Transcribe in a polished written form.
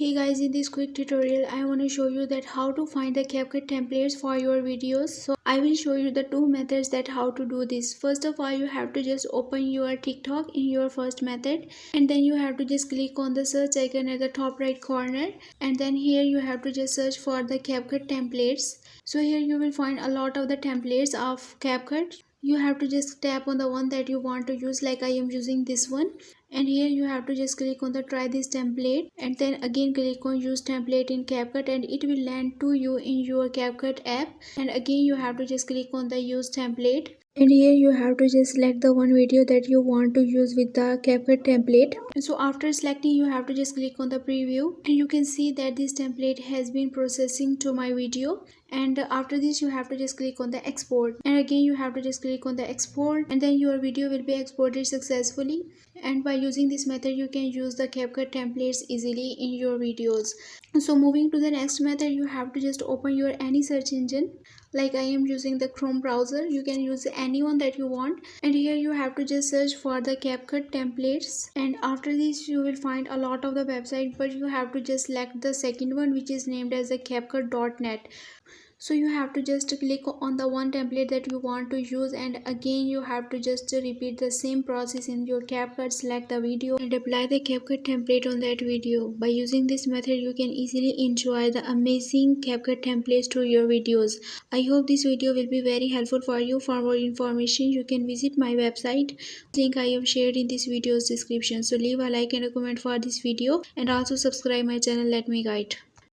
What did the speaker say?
Hey guys, in this quick tutorial I want to show you that how to find the CapCut templates for your videos. So I will show you the two methods that how to do this. First of all, you have to just open your TikTok in your first method, and then you have to just click on the search icon at the top right corner, and then here you have to just search for the CapCut templates. So here you will find a lot of the templates of CapCut. You have to just tap on the one that you want to use, like I am using this one, and here you have to just click on the try this template, and then again click on use template in CapCut, and it will land to you in your CapCut app. And again you have to just click on the use template, and here you have to just select the one video that you want to use with the CapCut template. So after selecting, you have to just click on the preview, and you can see that this template has been processing to my video. And after this you have to just click on the export, and again you have to just click on the export, and then your video will be exported successfully. And by using this method you can use the CapCut templates easily in your videos. So moving to the next method, you have to just open your any search engine, like I am using the Chrome browser. You can use anyone that you want, and here you have to just search for the CapCut templates, and after this you will find a lot of the website, but you have to just select the second one, which is named as the CapCut.net. So you have to just click on the one template that you want to use, and again you have to just repeat the same process in your CapCut. Select the video and apply the CapCut template on that video. By using this method you can easily enjoy the amazing CapCut templates to your videos. I hope this video will be very helpful for you. For more information you can visit my website. Link I have shared in this video's description. So leave a like and a comment for this video, and also subscribe my channel. Let me guide.